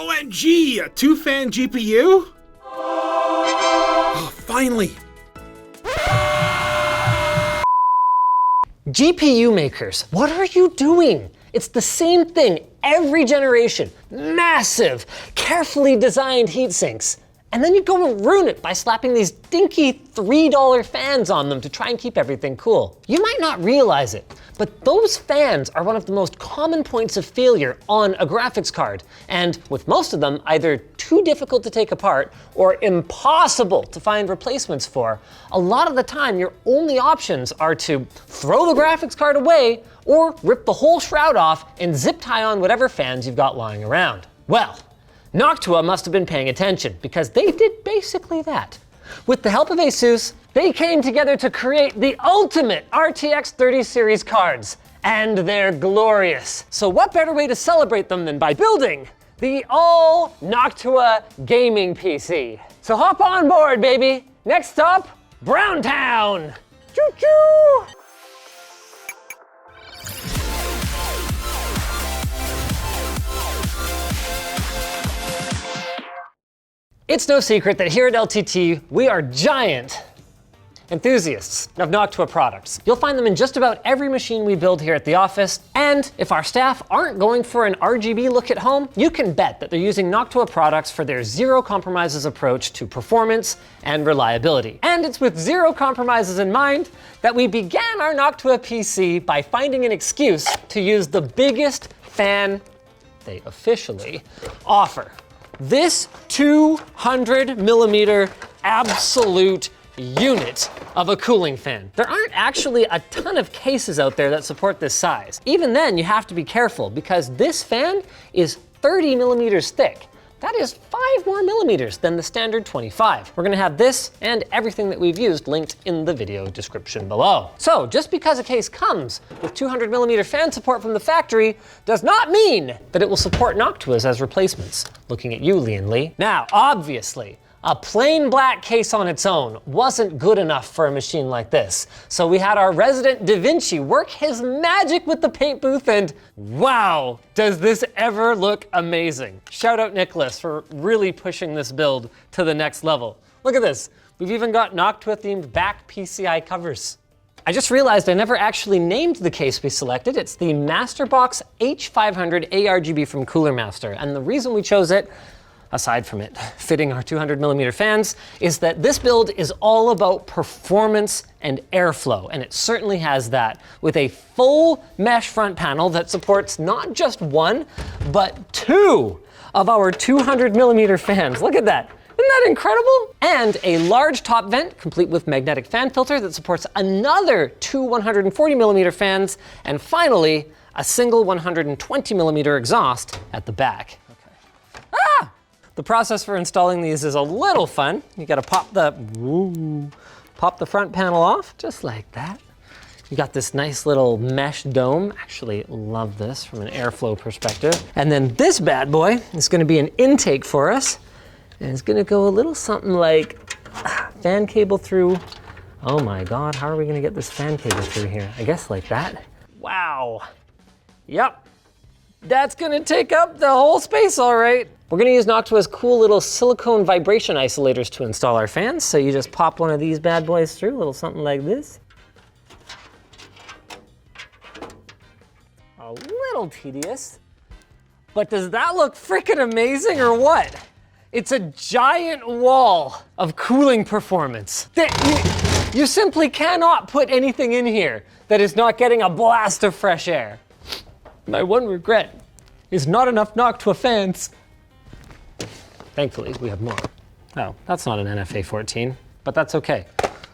OMG, a 2-fan GPU? Oh, finally. GPU makers, what are you doing? It's the same thing every generation. Massive, carefully designed heat sinks. And then you go and ruin it by slapping these dinky $3 fans on them to try and keep everything cool. You might not realize it, but those fans are one of the most common points of failure on a graphics card. And with most of them either too difficult to take apart or impossible to find replacements for, a lot of the time your only options are to throw the graphics card away or rip the whole shroud off and zip tie on whatever fans you've got lying around. Well, Noctua must have been paying attention because they did basically that. With the help of Asus, they came together to create the ultimate RTX 30 series cards, and they're glorious. So what better way to celebrate them than by building the all Noctua gaming PC? So hop on board, baby. Next stop, Browntown. Choo-choo! It's no secret that here at LTT, we are giant enthusiasts of Noctua products. You'll find them in just about every machine we build here at the office, and if our staff aren't going for an RGB look at home, you can bet that they're using Noctua products for their zero compromises approach to performance and reliability. And it's with zero compromises in mind that we began our Noctua PC by finding an excuse to use the biggest fan they officially offer. This 200 millimeter absolute unit of a cooling fan. There aren't actually a ton of cases out there that support this size. Even then, you have to be careful because this fan is 30 millimeters thick. That is 5 more millimeters than the standard 25. We're gonna have this and everything that we've used linked in the video description below. So just because a case comes with 200 millimeter fan support from the factory does not mean that it will support Noctuas as replacements. Looking at you, Lian Li. Now, obviously, a plain black case on its own wasn't good enough for a machine like this. So we had our resident Da Vinci work his magic with the paint booth, and wow, does this ever look amazing. Shout out Nicholas for really pushing this build to the next level. Look at this. We've even got Noctua themed back PCI covers. I just realized I never actually named the case we selected. It's the Masterbox H500 ARGB from Cooler Master. And the reason we chose it, aside from it fitting our 200 millimeter fans, is that this build is all about performance and airflow, and it certainly has that, with a full mesh front panel that supports not just one, but 2 of our 200 millimeter fans. Look at that. Isn't that incredible? And a large top vent, complete with magnetic fan filter that supports another 2 140 millimeter fans, and finally, a single 120 millimeter exhaust at the back. Okay. Ah! The process for installing these is a little fun. You gotta pop the front panel off, just like that. You got this nice little mesh dome. Actually love this from an airflow perspective. And then this bad boy is gonna be an intake for us. And it's gonna go a little something like fan cable through. Oh my God, how are we gonna get this fan cable through here? I guess like that. Wow. Yep. That's gonna take up the whole space, all right. We're gonna use Noctua's cool little silicone vibration isolators to install our fans. So you just pop one of these bad boys through, a little something like this. A little tedious, but does that look freaking amazing or what? It's a giant wall of cooling performance. You simply cannot put anything in here that is not getting a blast of fresh air. My one regret is not enough Noctua fans. Thankfully, we have more. Oh, that's not an NFA 14, but that's okay,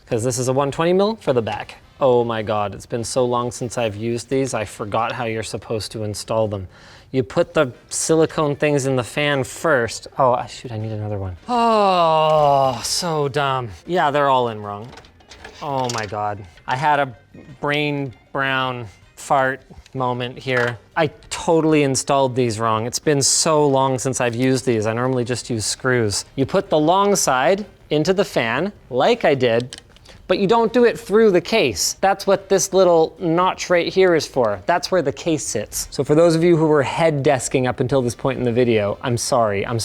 because this is a 120 mil for the back. Oh my God, it's been so long since I've used these, I forgot how you're supposed to install them. You put the silicone things in the fan first. Oh, shoot, I need another one. Oh, so dumb. Yeah, they're all in wrong. Oh my God. I had a brain brown fart moment here. I totally installed these wrong. It's been so long since I've used these. I normally just use screws. You put the long side into the fan, like I did, but you don't do it through the case. That's what this little notch right here is for. That's where the case sits. So for those of you who were head desking up until this point in the video, I'm sorry, I'm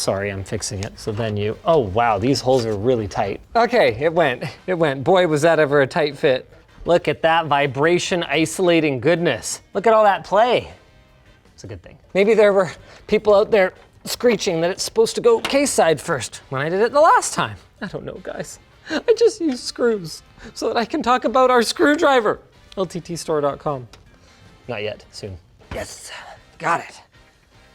fixing it. So then you, oh wow, these holes are really tight. Okay, it went. Boy, was that ever a tight fit. Look at that vibration isolating goodness. Look at all that play. It's a good thing. Maybe there were people out there screeching that it's supposed to go case side first when I did it the last time. I don't know, guys. I just use screws so that I can talk about our screwdriver. LTTstore.com. Not yet, soon. Yes, got it.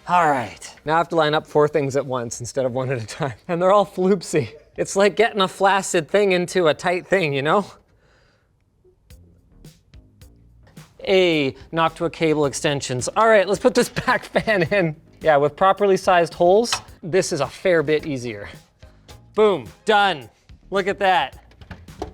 All right. Now I have to line up 4 things at once instead of 1 at a time. And they're all floopsy. It's like getting a flaccid thing into a tight thing, you know? Noctua cable extensions. All right, let's put this back fan in. Yeah, with properly sized holes, this is a fair bit easier. Boom, done. Look at that.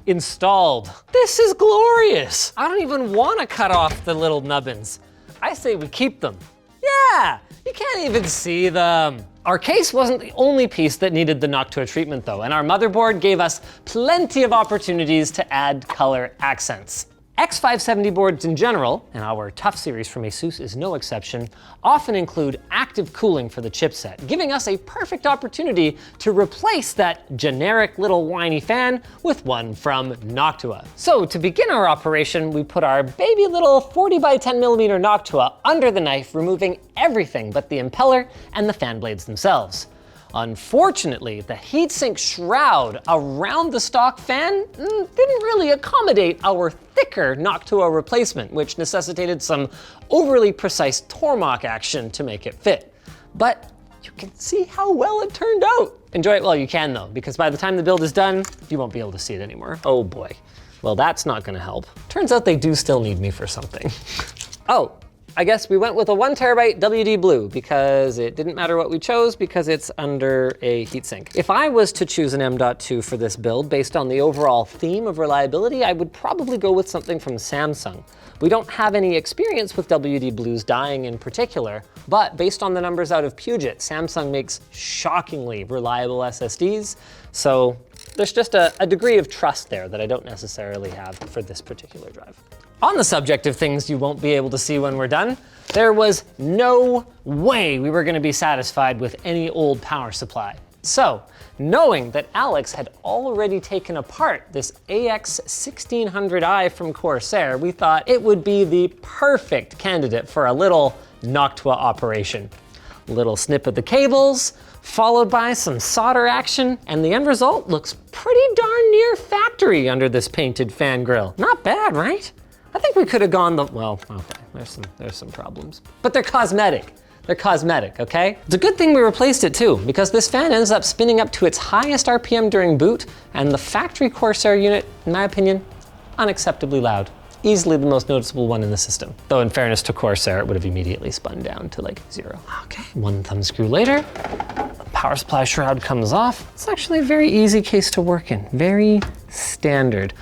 Installed. This is glorious. I don't even want to cut off the little nubbins. I say we keep them. Yeah, you can't even see them. Our case wasn't the only piece that needed the Noctua treatment though, and our motherboard gave us plenty of opportunities to add color accents. X570 boards in general, and our Tough series from Asus is no exception, often include active cooling for the chipset, giving us a perfect opportunity to replace that generic little whiny fan with one from Noctua. So to begin our operation, we put our baby little 40 by 10 millimeter Noctua under the knife, removing everything but the impeller and the fan blades themselves. Unfortunately, the heatsink shroud around the stock fan didn't really accommodate our thicker Noctua replacement, which necessitated some overly precise Tormach action to make it fit. But you can see how well it turned out. Enjoy it while you can though, because by the time the build is done, you won't be able to see it anymore. Oh boy. Well, that's not gonna help. Turns out they do still need me for something. Oh. I guess we went with a 1 terabyte WD Blue because it didn't matter what we chose because it's under a heatsink. If I was to choose an M.2 for this build based on the overall theme of reliability, I would probably go with something from Samsung. We don't have any experience with WD Blues dying in particular, but based on the numbers out of Puget, Samsung makes shockingly reliable SSDs, so there's just a degree of trust there that I don't necessarily have for this particular drive. On the subject of things you won't be able to see when we're done, there was no way we were gonna be satisfied with any old power supply. So, knowing that Alex had already taken apart this AX1600i from Corsair, we thought it would be the perfect candidate for a little Noctua operation. A little snip of the cables, followed by some solder action, and the end result looks pretty darn near factory under this painted fan grille. Not bad, right? I think we could have gone well, okay, there's some problems. But they're cosmetic. They're cosmetic, okay? It's a good thing we replaced it too, because this fan ends up spinning up to its highest RPM during boot, and the factory Corsair unit, in my opinion, unacceptably loud. Easily the most noticeable one in the system. Though in fairness to Corsair, it would have immediately spun down to like 0. Okay, 1 thumb screw later, the power supply shroud comes off. It's actually a very easy case to work in, very standard.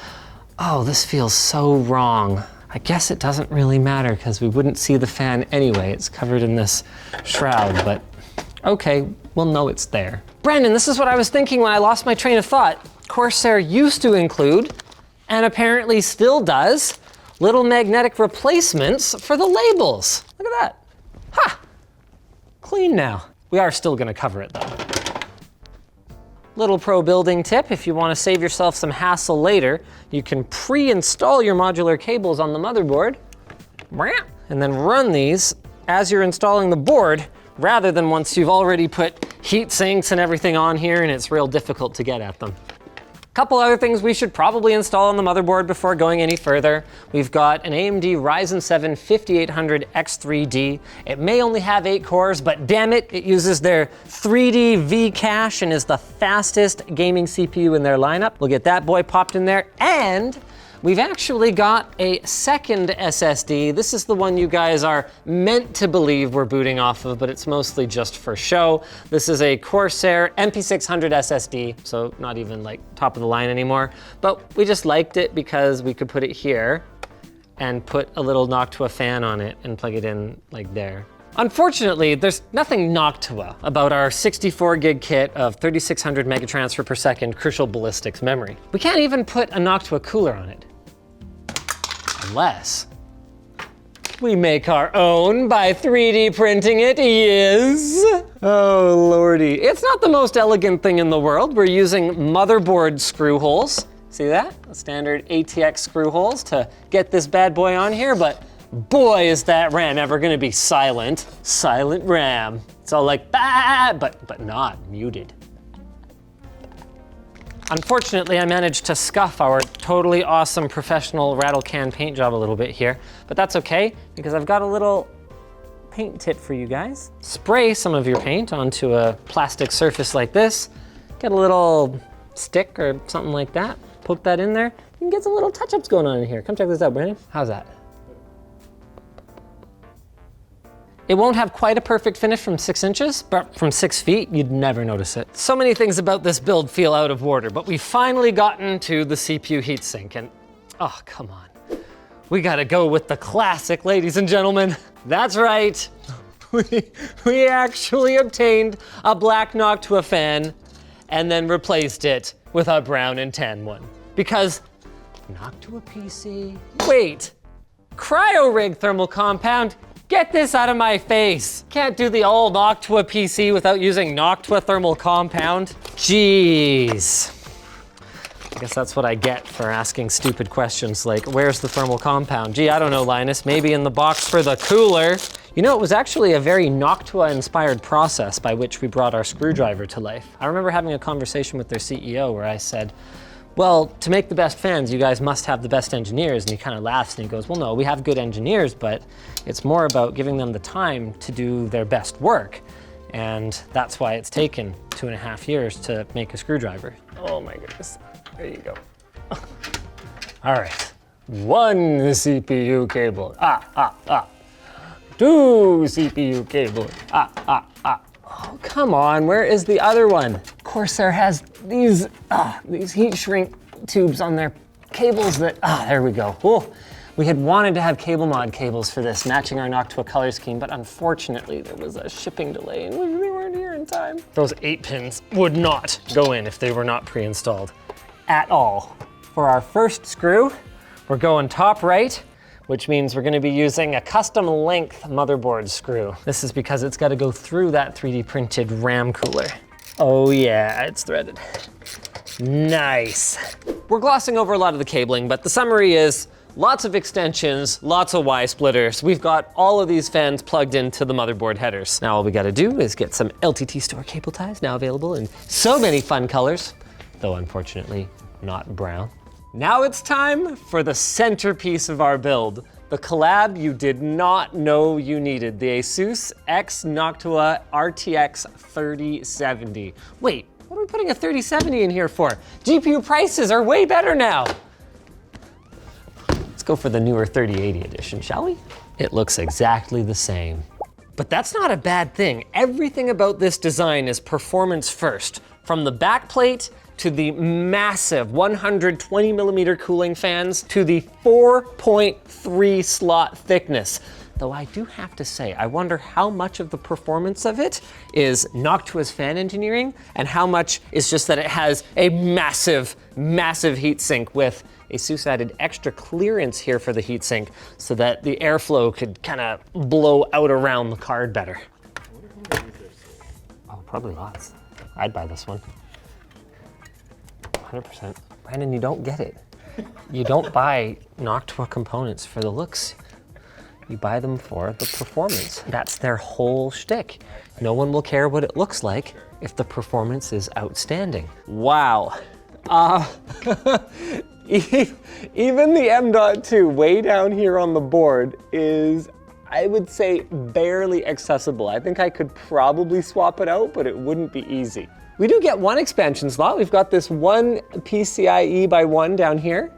Oh, this feels so wrong. I guess it doesn't really matter because we wouldn't see the fan anyway. It's covered in this shroud, but okay, we'll know it's there. Brandon, this is what I was thinking when I lost my train of thought. Corsair used to include, and apparently still does, little magnetic replacements for the labels. Look at that. Ha! Clean now. We are still gonna cover it though. Little pro building tip, if you want to save yourself some hassle later, you can pre-install your modular cables on the motherboard, and then run these as you're installing the board, rather than once you've already put heat sinks and everything on here and it's real difficult to get at them. Couple other things we should probably install on the motherboard before going any further. We've got an AMD Ryzen 7 5800 X3D. It may only have 8 cores, but damn it, it uses their 3D V cache and is the fastest gaming CPU in their lineup. We'll get that boy popped in there, and we've actually got a second SSD. This is the one you guys are meant to believe we're booting off of, but it's mostly just for show. This is a Corsair MP600 SSD, so not even like top of the line anymore, but we just liked it because we could put it here and put a little Noctua fan on it and plug it in like there. Unfortunately, there's nothing Noctua about our 64 gig kit of 3600 megatransfer per second crucial ballistics memory. We can't even put a Noctua cooler on it. Unless we make our own by 3D printing it, yes. Oh lordy. It's not the most elegant thing in the world. We're using motherboard screw holes. See that? The standard ATX screw holes to get this bad boy on here, but boy is that RAM ever gonna be silent. Silent RAM. It's all like, bah, but not muted. Unfortunately, I managed to scuff our totally awesome professional rattle can paint job a little bit here, but that's okay because I've got a little paint tip for you guys. Spray some of your paint onto a plastic surface like this, get a little stick or something like that, poke that in there, you can get some little touch-ups going on in here. Come check this out, Brandon. How's that? It won't have quite a perfect finish from 6 inches, but from 6 feet, you'd never notice it. So many things about this build feel out of order, but we've finally gotten to the CPU heatsink, and oh, come on. We gotta go with the classic, ladies and gentlemen. That's right, we actually obtained a black Noctua fan and then replaced it with a brown and tan one. Because Noctua PC, wait, cryo-rig thermal compound, get this out of my face. Can't do the old Noctua PC without using Noctua thermal compound. Jeez. I guess that's what I get for asking stupid questions like, where's the thermal compound? Gee, I don't know, Linus, maybe in the box for the cooler. You know, it was actually a very Noctua-inspired process by which we brought our screwdriver to life. I remember having a conversation with their CEO where I said, well, to make the best fans, you guys must have the best engineers. And he kind of laughs and he goes, well, no, we have good engineers, but it's more about giving them the time to do their best work. And that's why it's taken 2.5 years to make a screwdriver. Oh my goodness, there you go. All right, 1 CPU cable, 2 CPU cable, Oh, come on, where is the other one? Corsair has these heat shrink tubes on their cables that, there we go. Oh, we had wanted to have cable mod cables for this, matching our Noctua color scheme, but unfortunately there was a shipping delay and we weren't here in time. Those 8 pins would not go in if they were not pre-installed at all. For our first screw, we're going top right, which means we're gonna be using a custom length motherboard screw. This is because it's gotta go through that 3D printed RAM cooler. Oh yeah, it's threaded. Nice. We're glossing over a lot of the cabling, but the summary is lots of extensions, lots of Y splitters. We've got all of these fans plugged into the motherboard headers. Now all we gotta do is get some LTT store cable ties, now available in so many fun colors, though unfortunately not brown. Now it's time for the centerpiece of our build, the collab you did not know you needed, the Asus X Noctua RTX 3070. Wait, what are we putting a 3070 in here for? GPU prices are way better now. Let's go for the newer 3080 edition, shall we? It looks exactly the same. But that's not a bad thing. Everything about this design is performance first, from the backplate to the massive 120 millimeter cooling fans to the 4.3 slot thickness. Though I do have to say, I wonder how much of the performance of it is Noctua's fan engineering and how much is just that it has a massive, massive heatsink with Asus added extra clearance here for the heatsink so that the airflow could kind of blow out around the card better. Oh, probably lots. I'd buy this one. 100%. Brandon, you don't get it. You don't buy Noctua components for the looks. You buy them for the performance. That's their whole shtick. No one will care what it looks like if the performance is outstanding. Wow. Even the M.2 way down here on the board is, I would say, barely accessible. I think I could probably swap it out, but it wouldn't be easy. We do get one expansion slot. We've got this one PCIe by 1 down here.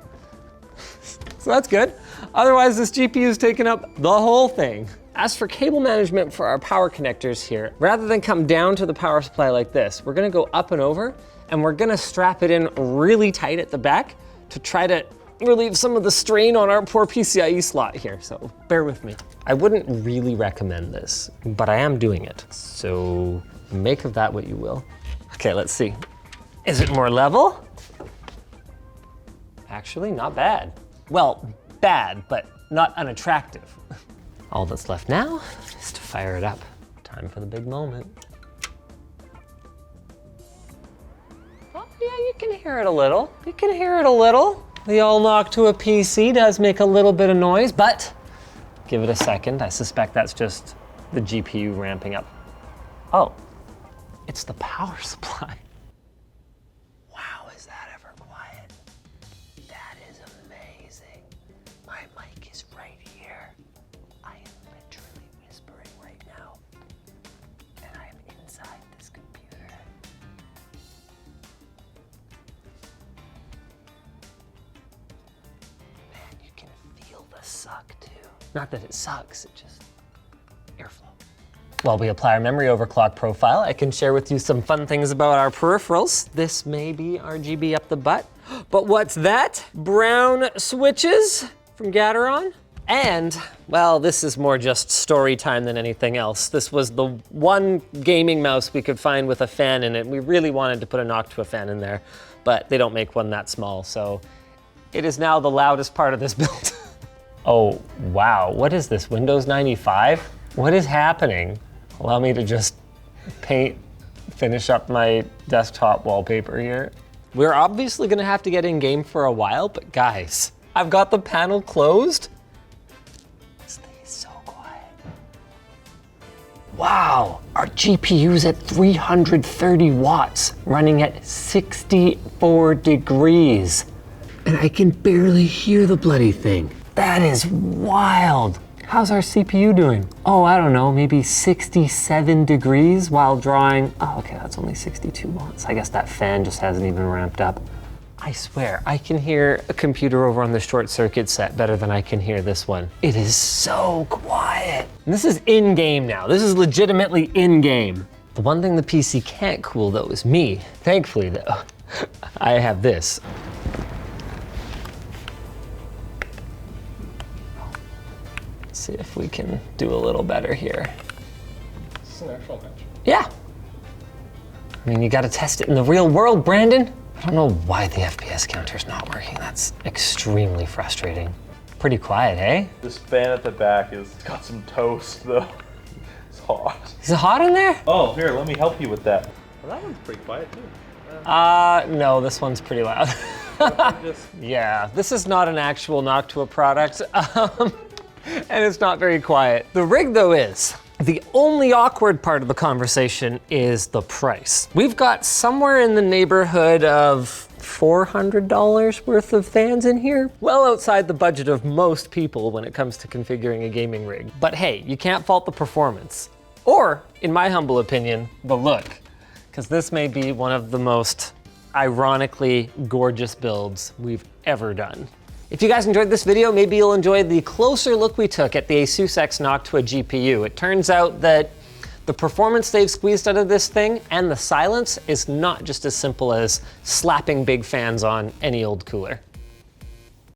So that's good. Otherwise, this GPU is taking up the whole thing. As for cable management for our power connectors here, rather than come down to the power supply like this, we're gonna go up and over, and we're gonna strap it in really tight at the back to try to relieve some of the strain on our poor PCIe slot here, so bear with me. I wouldn't really recommend this, but I am doing it. So make of that what you will. Okay, let's see. Is it more level? Actually, not bad. Well, bad, but not unattractive. All that's left now is to fire it up. Time for the big moment. Oh yeah, you can hear it a little. You can hear it a little. The old Noctua PC does make a little bit of noise, but give it a second. I suspect that's just the GPU ramping up. Oh, it's the power supply. Wow, is that ever quiet? That is amazing. My mic is right here. I am literally whispering right now. And I am inside this computer. Man, you can feel the suck too. Not that it sucks, it just airflow. While we apply our memory overclock profile, I can share with you some fun things about our peripherals. This may be RGB up the butt, but what's that? Brown switches from Gateron. And, well, this is more just story time than anything else. This was the one gaming mouse we could find with a fan in it. We really wanted to put a Noctua fan in there, but they don't make one that small, so it is now the loudest part of this build. Oh, wow, what is this, Windows 95? What is happening? Allow me to just finish up my desktop wallpaper here. We're obviously gonna have to get in game for a while, but guys, I've got the panel closed. This thing is so quiet. Wow, our GPU's at 330 watts, running at 64 degrees. And I can barely hear the bloody thing. That is wild. How's our CPU doing? Oh, I don't know, maybe 67 degrees while drawing. Oh, okay, that's only 62 watts. I guess that fan just hasn't even ramped up. I swear, I can hear a computer over on the short circuit set better than I can hear this one. It is so quiet. And this is in-game now. This is legitimately in-game. The one thing the PC can't cool though is me. Thankfully though, I have this. See if we can do a little better here. Is this an actual match? Yeah. I mean, you gotta test it in the real world, Brandon. I don't know why the FPS counter's not working. That's extremely frustrating. Pretty quiet, eh? This fan at the back has got some toast though. It's hot. Is it hot in there? Oh, here, let me help you with that. Well, that one's pretty quiet too. No, this one's pretty loud. Yeah, this is not an actual Noctua product. And it's not very quiet. The rig though is. The only awkward part of the conversation is the price. We've got somewhere in the neighborhood of $400 worth of fans in here. Well outside the budget of most people when it comes to configuring a gaming rig. But hey, you can't fault the performance. Or, in my humble opinion, the look. Because this may be one of the most ironically gorgeous builds we've ever done. If you guys enjoyed this video, maybe you'll enjoy the closer look we took at the Asus X Noctua GPU. It turns out that the performance they've squeezed out of this thing and the silence is not just as simple as slapping big fans on any old cooler.